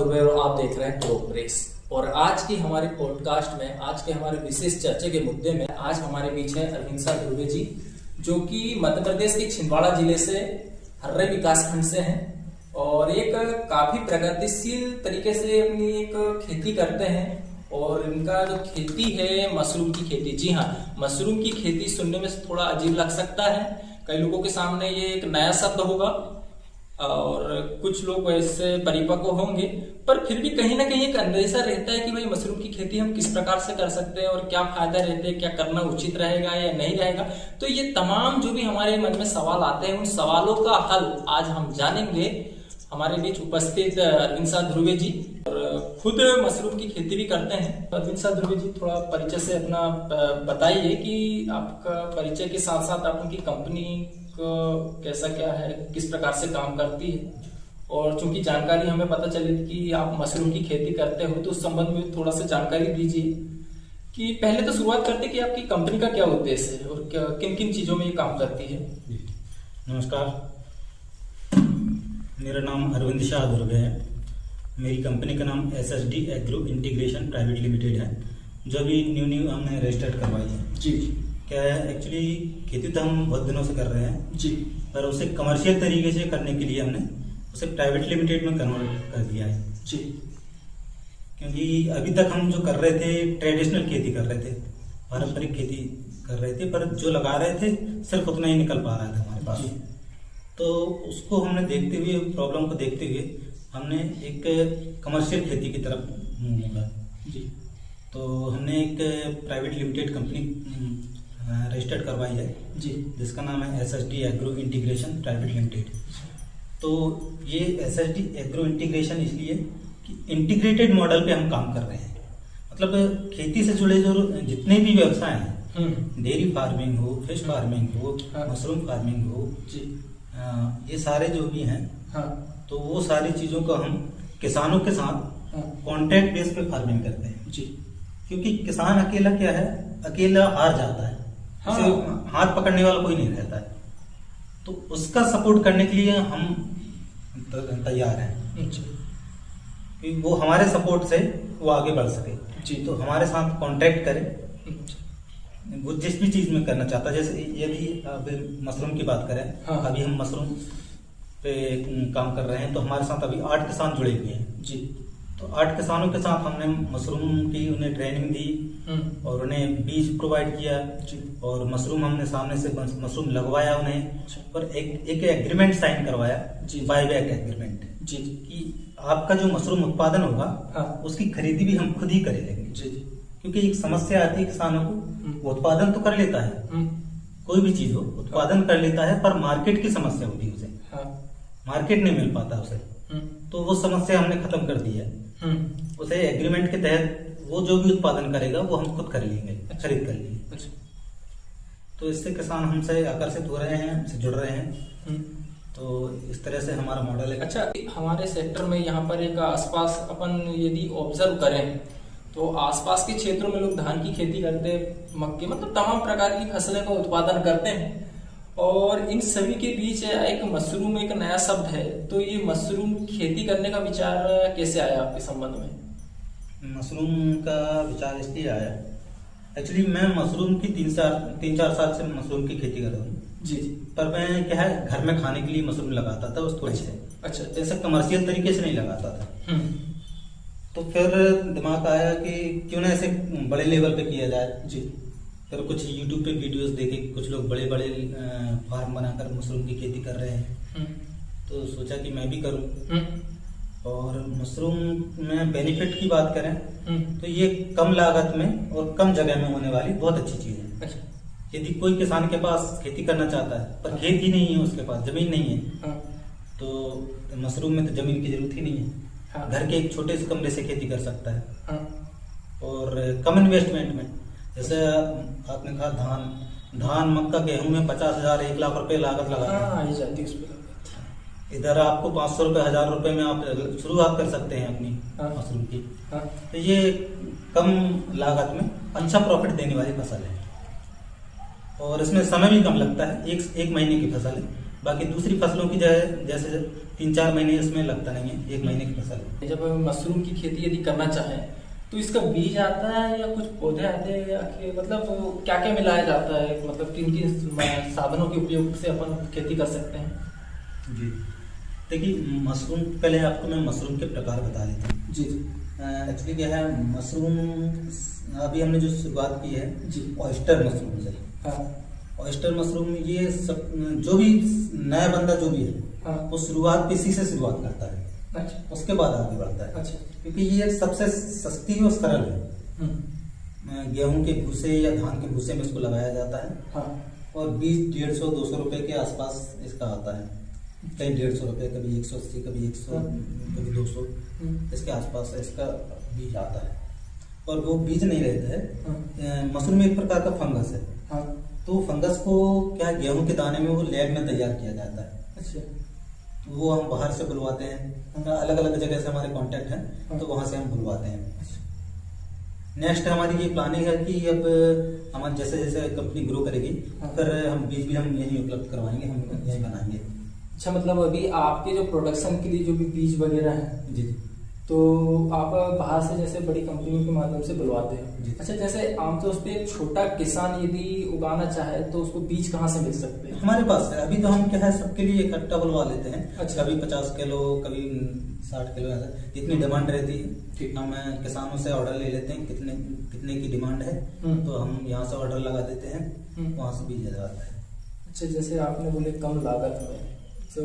ध्रुवे और आप देख रहे हैं ग्रोथ प्रेस। और आज की हमारे पॉडकास्ट में, आज के हमारे विशेष चर्चा के मुद्दे में आज हमारे बीच है अरविंद ध्रुवे जी, जो कि मध्य प्रदेश के छिंदवाड़ा जिले से हर्रै विकास खंड से हैं और एक काफी प्रगतिशील तरीके से अपनी एक खेती करते हैं। और इनका जो खेती है मशरूम की खेती। जी हाँ, मशरूम की खेती सुनने में थोड़ा अजीब लग सकता है, कई लोगों के सामने ये एक नया शब्द होगा और कुछ लोग वैसे परिपक्व होंगे, पर फिर भी कहीं ना कहीं एक अंदेशा रहता है कि भाई मशरूम की खेती हम किस प्रकार से कर सकते हैं और क्या फायदा रहते हैं, क्या करना उचित रहेगा या नहीं रहेगा। तो ये तमाम जो भी हमारे मन में सवाल आते हैं, उन सवालों का हल आज हम जानेंगे। हमारे बीच उपस्थित अरविंद ध्रुवे जी और खुद मशरूम की खेती भी करते हैं। अरविंद ध्रुवे जी, थोड़ा परिचय से अपना बताइए कि आपका परिचय के साथ साथ आप उनकी कंपनी को कैसा क्या है, किस प्रकार से काम करती है, और चूंकि जानकारी हमें पता चली कि आप मशरूम की खेती करते हो तो उस संबंध में थोड़ा सा जानकारी दीजिए। कि पहले तो शुरुआत करते कि आपकी कंपनी का क्या उद्देश्य है और किन किन चीजों में ये काम करती है। नमस्कार, मेरा नाम अरविंद ध्रुवे है। मेरी कंपनी का नाम SSD agro integration private limited है, जो अभी न्यू हमने रजिस्टर्ड करवाई है। जी, क्या है, एक्चुअली खेती तो हम बहुत दिनों से कर रहे हैं जी, पर उसे कमर्शियल तरीके से करने के लिए हमने उसे प्राइवेट लिमिटेड में कन्वर्ट कर दिया है। जी, क्योंकि अभी तक हम जो कर रहे थे ट्रेडिशनल खेती कर रहे थे, पारंपरिक खेती कर रहे थे, पर जो लगा रहे थे सिर्फ उतना ही निकल पा रहा था हमारे पास। तो उसको हमने देखते हुए, प्रॉब्लम को देखते हुए हमने एक कमर्शियल खेती की तरफ मोड़ा। जी, तो हमने एक प्राइवेट लिमिटेड कंपनी रजिस्टर्ड करवाई है जी, जिसका नाम है SSD agro integration private limited. तो ये SSD एग्रो इंटीग्रेशन इसलिए कि इंटीग्रेटेड मॉडल पे हम काम कर रहे हैं। मतलब खेती से जुड़े जो जितने भी व्यवसाय हैं, डेयरी फार्मिंग हो, फिश फार्मिंग हो, मशरूम फार्मिंग हो, जी, ये सारे जो भी हैं, तो वो सारी चीजों को हम किसानों के साथ कॉन्ट्रैक्ट बेस पे फार्मिंग करते हैं। जी, क्योंकि किसान अकेला क्या है, अकेला हार जाता है, उसे हाथ पकड़ने वाला कोई नहीं रहता है। तो उसका सपोर्ट करने के लिए हम तैयार हैं कि वो हमारे सपोर्ट से वो आगे बढ़ सके। जी, तो हमारे साथ कॉन्ट्रैक्ट करें, वो जिस भी चीज में करना चाहता है। जैसे यदि मशरूम की बात करें, अभी हम मशरूम पे काम कर रहे हैं, तो हमारे साथ अभी 8 किसान जुड़े हुए हैं। जी, तो 8 किसानों के साथ हमने मशरूम की उन्हें ट्रेनिंग दी और उन्हें बीज प्रोवाइड किया और मशरूम हमने सामने से मशरूम लगवाया उन्हें, और एक एग्रीमेंट साइन करवाया, बायबैक एग्रीमेंट, जी, कि आपका जो मशरूम उत्पादन होगा उसकी खरीदी भी हम खुद ही करेंगे। क्योंकि एक समस्या आती है किसानों को, वो उत्पादन तो कर लेता है, कोई भी चीज हो उत्पादन कर लेता है, पर मार्केट की समस्या होती है, उसे मार्केट नहीं मिल पाता उसे। तो वो समस्या हमने खत्म कर दी है। उसे एग्रीमेंट के तहत वो जो भी उत्पादन करेगा वो हम खुद कर लेंगे, खरीद कर लेंगे। तो इससे किसान हमसे आकर्षित हो रहे हैं, हमसे जुड़ रहे हैं। तो इस तरह से हमारा मॉडल है। अच्छा, हमारे सेक्टर में यहाँ पर एक आसपास अपन यदि ऑब्जर्व करें तो आसपास के क्षेत्रों में लोग धान की खेती करते हैं, मक्के, मतलब तमाम प्रकार की फसलें का उत्पादन करते हैं। और इन सभी के बीच एक मशरूम एक नया शब्द है। तो ये मशरूम खेती करने का विचार कैसे आया आपके संबंध में? मशरूम का विचार इसलिए आया, एक्चुअली मैं मशरूम की 3-4 साल से मशरूम की खेती कर रहा हूँ। जी, पर मैं क्या है, घर में खाने के लिए मशरूम लगाता था उस थोड़ी से। अच्छा, जैसे कमर्शियल तरीके से नहीं लगाता था। तो फिर दिमाग आया कि क्यों ना ऐसे बड़े लेवल पे किया जाए। जी, फिर कुछ YouTube पे वीडियोस देखे, कुछ लोग बड़े बड़े फार्म बनाकर मशरूम की खेती कर रहे हैं। तो सोचा कि मैं भी करूं। और मशरूम में बेनिफिट की बात करें तो ये कम लागत में और कम जगह में होने वाली बहुत अच्छी चीज है। अच्छा, यदि कोई किसान के पास खेती करना चाहता है पर खेत ही नहीं है, उसके पास जमीन नहीं है, तो मशरूम में तो जमीन की जरूरत ही नहीं है। घर के एक छोटे से कमरे से खेती कर सकता है और कम इन्वेस्टमेंट में। जैसे आपने कहा धान, मक्का, गेहूं में 50,000 1 लाख रुपए लागत लगाते हैं। इधर आपको 500 रुपए, 1000 रुपए में आप शुरुआत कर सकते हैं अपनी मशरूम की। तो ये कम लागत में अच्छा प्रॉफिट देने वाली फसल है और इसमें समय भी कम लगता है, एक महीने की फसल है। बाकी दूसरी फसलों की जैसे 3-4 महीने इसमें लगता नहीं है, 1 महीने की फसल है। जब मशरूम की खेती यदि करना चाहें तो इसका बीज आता है या कुछ पौधे आते हैं, या मतलब क्या क्या मिलाया जाता है, मतलब किन किन साधनों के उपयोग से अपन खेती कर सकते हैं? जी देखिए, मशरूम पहले आपको मैं मशरूम के प्रकार बता देता हूँ। जी एक्चुअली क्या है, मशरूम अभी हमने जो शुरुआत की है जी ऑयस्टर मशरूम से। हाँ ऑयस्टर मशरूम ये सब जो भी नया बंदा जो भी है हाँ। वो शुरुआत इसी से शुरुआत करता है, अच्छा उसके बाद आगे बढ़ता है। अच्छा। क्योंकि ये सबसे सस्ती और सरल है। गेहूं के भूसे या धान के भूसे में इसको लगाया जाता है। हाँ। और बीज 150-200 रुपए के आसपास इसका आता है, कहीं 150 रुपए, कभी 180, कभी 100, कभी 200, इसके आसपास इसका बीज आता है। और वो बीज नहीं रहता है, मशरूम एक प्रकार का फंगस है। हाँ। तो फंगस को क्या है, गेहूं के दाने में वो लैब में तैयार किया जाता है। अच्छा। तो वो हम बाहर से बुलवाते हैं, अलग अलग जगह से हमारे कांटेक्ट हैं, तो वहां से हम बुलवाते हैं। नेक्स्ट हमारी ये प्लानिंग है कि अब हमारे जैसे जैसे कंपनी ग्रो करेगी फिर हम बीज भी हम यहीं उपलब्ध करवाएंगे, हम यहीं बनाएंगे। अच्छा, मतलब अभी आपके जो प्रोडक्शन के लिए जो भी बीज वगैरह है जी तो आप बाहर से जैसे बड़ी कंपनियों के माध्यम से बुलवाते जी। हैं। अच्छा, जैसे आमतौर पे एक छोटा किसान यदि उगाना चाहे तो उसको बीज कहाँ से मिल सकते हैं? हमारे पास है। अभी तो हम क्या है, सबके लिए इकट्ठा बुलवा लेते हैं। अच्छा। कभी 50 किलो, कभी 60 किलो, ऐसा जितनी डिमांड रहती ठीक। है हम किसानों से ऑर्डर ले लेते हैं, कितने कितने की डिमांड है तो हम यहाँ से ऑर्डर लगा देते हैं, वहाँ से बीज जाता है। अच्छा, जैसे आपने बोले कम लागत में, तो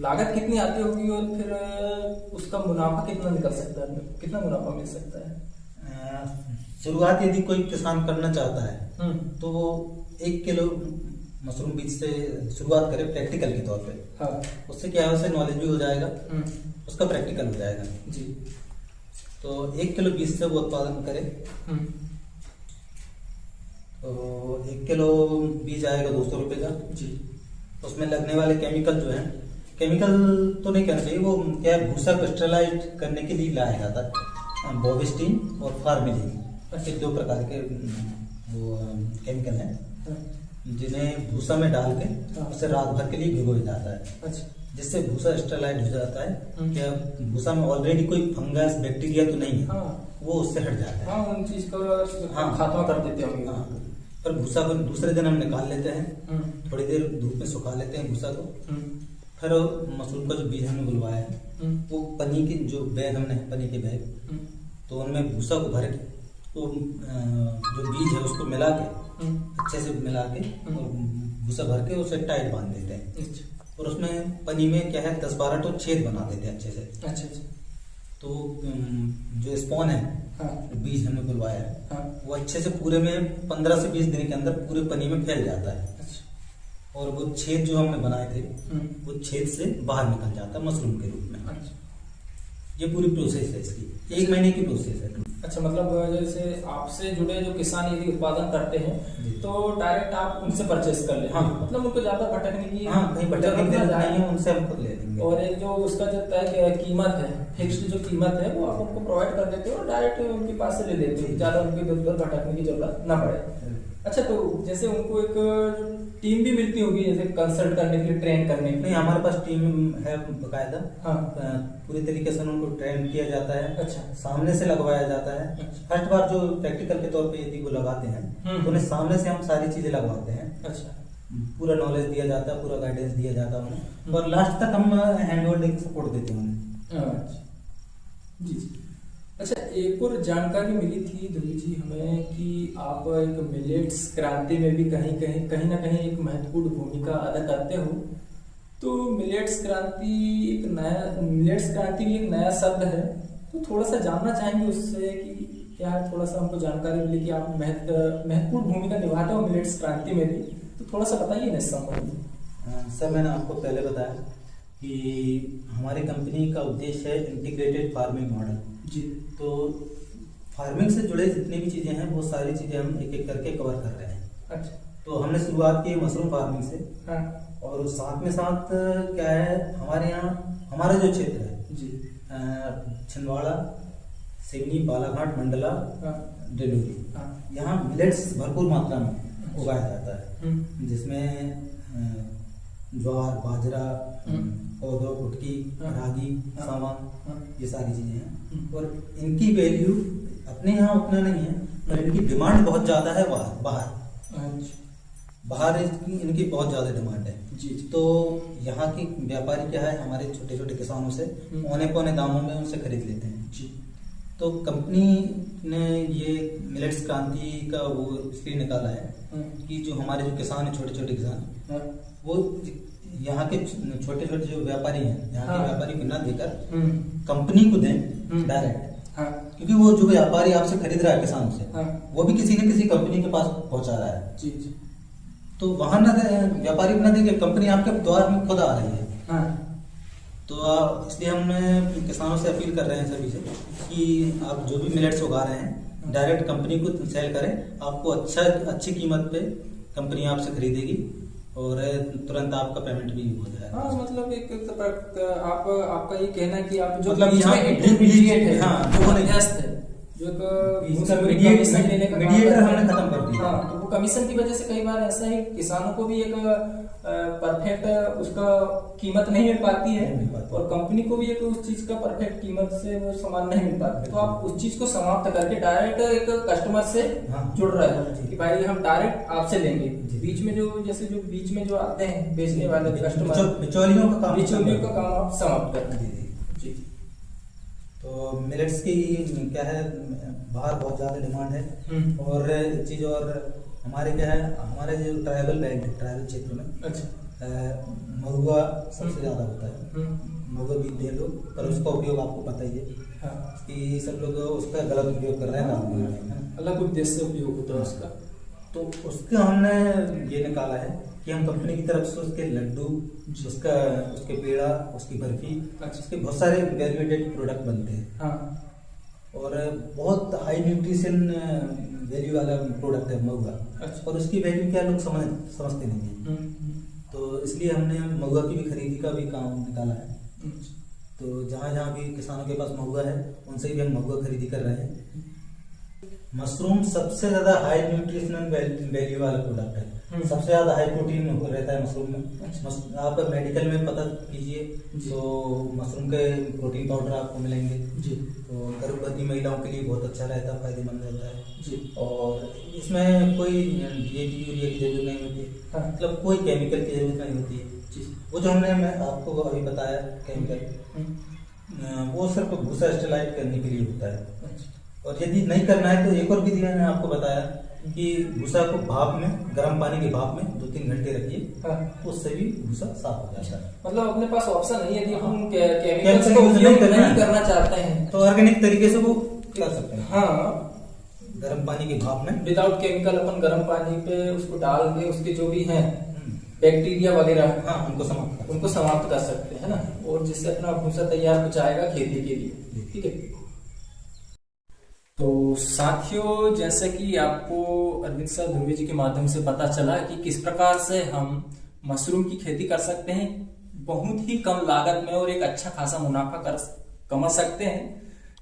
लागत कितनी आती होगी और फिर उसका मुनाफा कितना निकल सकता है, कितना मुनाफा मिल सकता है? शुरुआत यदि कोई किसान करना चाहता है तो वो 1 किलो मशरूम बीज से शुरुआत करे प्रैक्टिकल के तौर पे। हाँ। उससे क्या है, उससे नॉलेज भी हो जाएगा, उसका प्रैक्टिकल हो जाएगा जी। तो 1 किलो बीज से वो उत्पादन करे तो 1 किलो बीज आएगा 200 रुपए का जी। उसमें लगने वाले केमिकल जो है, केमिकल तो नहीं कहना चाहिए, वो क्या है, भूसा क्रिस्टलाइज करने के लिए लाया जाता है। बोविस्टीन और फार्मिलिन, ये 2 प्रकार के वो केमिकल हैं जिन्हें भूसा में डाल के उसे रात भर के लिए भिगोया जाता है। अच्छा। जिससे भूसा स्टेरलाइज हो जाता है। क्या भूसा में ऑलरेडी कोई फंगस बैक्टीरिया तो नहीं है, वो उससे हट जाता है। हाँ, उन चीज का खात्मा कर देते होंगे। हाँ, पर भूसा को दूसरे दिन हम निकाल लेते हैं, थोड़ी देर धूप में सुखा लेते हैं भूसा को। फिर मशरूम का जो बीज हमने बुलवाया है वो पन्नी के जो बैग हमने पन्नी के बैग, तो उनमें भूसा को भर के तो जो बीज है उसको मिला के अच्छे से मिला के और भूसा भर के उसे टाइट बांध देते हैं। और उसमें पन्नी में क्या है 10-12 तो छेद बना देते हैं अच्छे से। अच्छा अच्छा। तो जो स्पॉन है, बीज हमने बुलवाया है, वो अच्छे से पूरे में 15 से 20 दिन के अंदर पूरे पन्नी में फैल जाता है। अच्छा। और वो छेद जो हमने बनाए थे वो छेद से बाहर निकल जाता है मशरूम के रूप में। अच्छा। ये पूरी प्रोसेस है इसकी, 1 महीने की प्रोसेस है। अच्छा, मतलब जैसे आपसे जुड़े जो किसान यदि उत्पादन करते हैं तो डायरेक्ट आप उनसे परचेस कर लेते हैं। हाँ। मतलब उनको ज्यादा भटकने की कहीं भटकने की जरूरत नहीं है, उनसे हम खुद ले लेंगे। और एक जो उसका जो तय कीमत है, फिक्स्ड जो कीमत है वो आप उनको प्रोवाइड कर देते हो और डायरेक्ट उनके पास से ले लेते हो, ज्यादा उनके इधर उधर भटकने की जरूरत ना पड़े। अच्छा, तो जैसे उनको एक टीम भी मिलती होगी जैसे कंसल्ट करने के लिए, ट्रेन करने के लिए? नहीं, हमारे पास टीम है बकायदा। हाँ। पूरी तरीके से उनको ट्रेन किया जाता है। अच्छा। सामने से लगवाया जाता है। अच्छा। फर्स्ट बार जो प्रैक्टिकल के तौर पे यदि वो लगाते हैं तो उन्हें सामने से हम सारी चीजें लगवाते हैं। अच्छा। पूरा नॉलेज दिया जाता है, पूरा गाइडेंस दिया जाता है उन्हें, और लास्ट तक हम हैंड होल्डिंग सपोर्ट देते हैं उन्हें। अच्छा जी जी। अच्छा, एक और जानकारी मिली थी ध्रुव जी हमें कि आप एक मिलेट्स क्रांति में भी कहीं ना कहीं एक महत्वपूर्ण भूमिका अदा करते हो। तो मिलेट्स क्रांति भी एक नया शब्द है, तो थोड़ा सा जानना चाहेंगे उससे कि क्या है, थोड़ा सा हमको जानकारी मिली कि आप महत्वपूर्ण भूमिका निभाते हो मिलेट्स क्रांति में भी, तो थोड़ा सा बताइए ना इस संबंध में। सर, मैंने आपको पहले बताया कि हमारी कंपनी का उद्देश्य है इंटीग्रेटेड फार्मिंग मॉडल जी। तो फार्मिंग से जुड़े जितनी भी चीजें हैं वो सारी चीजें हम एक एक करके कवर कर रहे हैं। अच्छा। तो हमने शुरुआत की मशरूम फार्मिंग से। हाँ। और साथ में साथ क्या है, हमारे यहाँ हमारा जो क्षेत्र है जी, छिंदवाड़ा, सिवनी, बालाघाट, मंडला, डिंडोरी, यहाँ मिलेट्स भरपूर मात्रा में उगाया जाता है, जिसमें ज्वार, बाजरा, कोदो, कुटकी, रागी, सावा, ये सारी चीजें हैं। और इनकी वैल्यू अपने यहाँ उतना नहीं है, पर इनकी डिमांड बहुत ज्यादा है बाहर इनकी बहुत ज्यादा डिमांड है जी। तो यहाँ की व्यापारी क्या है, हमारे छोटे छोटे किसानों से औने पौने दामों में उनसे खरीद लेते हैं जी। तो कंपनी ने ये मिलेट्स क्रांति का वो इसलिए निकाला है कि जो हमारे जो किसान है, छोटे छोटे किसान, वो यहाँ के छोटे छोटे जो व्यापारी हैं, यहाँ के व्यापारी को न देकर कंपनी को दें डायरेक्ट, क्योंकि वो जो व्यापारी आपसे खरीद रहा है किसानों से, वो भी किसी न किसी कंपनी के पास पहुंचा रहा है जी जी। तो वहां ना व्यापारी को ना देके कंपनी आपके द्वार में खुद आ रही है। तो इसलिए हम किसानों से अपील कर रहे हैं सभी से कि आप जो भी मिलेट्स उगा रहे हैं डायरेक्ट कंपनी को सेल करें, आपको अच्छी कीमत पे कंपनी आपसे खरीदेगी और तुरंत आपका पेमेंट भी हो जाएगा। हाँ, मतलब आपका ये कहना है कि आप जो मतलब बीच में इंटरमीडिएट है, जो मध्यस्थ है, जो मीडिएटर हमने खत्म कर दिया। हाँ, तो वो कमीशन की वजह से कई बार ऐसा है किसानों को भी एक परफेक्ट उसका कीमत नहीं मिल पाती है और कंपनी को भी एक उस चीज का परफेक्ट कीमत से वो सामान नहीं मिल पाता। तो आप उस चीज को समाप्त करके डायरेक्ट एक कस्टमर से जुड़ रहे हैं कि भाई हम डायरेक्ट आपसे लेंगे। बीच में जो बीच में जो आते हैं बेचने वाले कस्टमर, बिचौलियों का काम आप समाप्त कर दीजिए। तो मिलेट्स की क्या है, बाहर बहुत ज्यादा डिमांड है और एक चीज और हमारे क्या है, हमारे जो ट्राइबल क्षेत्र में महुआ सबसे ज्यादा होता है। महुआ बीजते हैं लोग, पर उसका उपयोग आपको पता ही है कि सब लोग उसका गलत उपयोग कर रहे हैं, अलग उद्देश्य से उपयोग होता है उसका। तो उसका हमने ये निकाला है कि हम कंपनी की तरफ से उसके लड्डू, उसके पेड़ा, उसकी बर्फी, उसके बहुत सारे वैल्यूएटेड प्रोडक्ट बनते हैं और बहुत हाई न्यूट्रिशन वैल्यू वाला प्रोडक्ट है महुआ। और उसकी वैल्यू क्या लोग समझते नहीं है, तो इसलिए हमने महुआ की भी खरीदी का भी काम निकाला है। तो जहाँ जहाँ भी किसानों के पास महुआ है उनसे भी हम महुआ खरीदी कर रहे हैं। मशरूम सबसे ज्यादा हाई न्यूट्रिशनल वैल्यू वाला प्रोडक्ट है, सबसे ज्यादा हाई प्रोटीन रहता है मशरूम में। आप मेडिकल में पता कीजिए तो मशरूम के प्रोटीन पाउडर आपको मिलेंगे जी। तो गर्भवती महिलाओं के लिए बहुत अच्छा रहता है, फायदेमंद रहता है जी। और इसमें कोई डीएपी यूरिया की जरूरत नहीं होती है, मतलब कोई केमिकल की जरूरत नहीं होती है जी। वो जो मैं आपको अभी बताया केमिकल, वो सिर्फ भूसा स्टेलाइट करने के लिए होता है। और यदि नहीं करना है तो एक और विधि मैंने आपको बताया कि भूसा को भाप में, गर्म पानी के भाप में 2-3 घंटे रखिए, उससे भी भूसा साफ हो जाता है। मतलब अपने पास ऑप्शन नहीं है, यदि हम केमिकल्स का उपयोग नहीं करना चाहते हैं तो ऑर्गेनिक तरीके से वो कर सकते हैं। हाँ, गर्म पानी के भाप में विदाउट केमिकल अपन गर्म पानी पे उसको डाल के उसके जो भी हैं बैक्टीरिया वगैरह उनको समाप्त कर सकते हैं ना, और जिससे अपना भूसा तैयार हो जाएगा खेती के लिए। ठीक है, तो साथियों, जैसे कि आपको अरविंद सर ध्रुवे जी के माध्यम से पता चला कि किस प्रकार से हम मशरूम की खेती कर सकते हैं बहुत ही कम लागत में और एक अच्छा खासा मुनाफा कमा सकते हैं।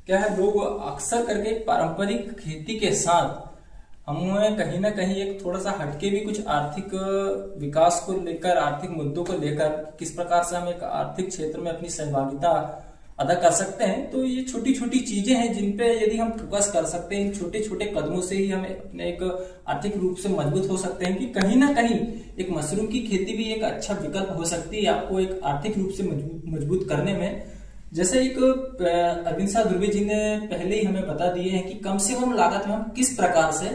क्या है, लोग अक्सर करके पारंपरिक खेती के साथ हमें कहीं ना कहीं एक थोड़ा सा हटके भी कुछ आर्थिक विकास को लेकर, आर्थिक मुद्दों को लेकर किस प्रकार से हम एक आर्थिक क्षेत्र में अपनी सहभागिता अदा कर सकते हैं। तो ये छोटी छोटी चीजें हैं जिन पे यदि हम फोकस कर सकते हैं, इन छोटे छोटे कदमों से ही हम अपने एक आर्थिक रूप से मजबूत हो सकते हैं कि कहीं ना कहीं एक मशरूम की खेती भी एक अच्छा विकल्प हो सकती है आपको एक आर्थिक रूप से मजबूत करने में। जैसे एक अरविंद सर ध्रुवे जी ने पहले ही हमें बता दिए हैं कि कम से कम लागत में हम किस प्रकार से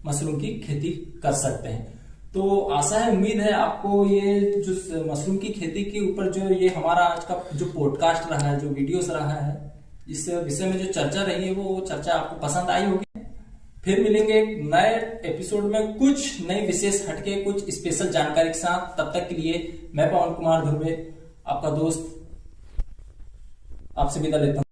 मशरूम की खेती कर सकते हैं। तो आशा है, उम्मीद है आपको ये जो मशरूम की खेती के ऊपर जो ये हमारा आज का जो पॉडकास्ट रहा है, जो वीडियोस रहा है, इस विषय में जो चर्चा रही है वो चर्चा आपको पसंद आई होगी। फिर मिलेंगे एक नए एपिसोड में कुछ नई विशेष हटके, कुछ स्पेशल जानकारी के साथ। तब तक के लिए मैं पवन कुमार ध्रुवे, आपका दोस्त, आपसे विदा लेता हूँ।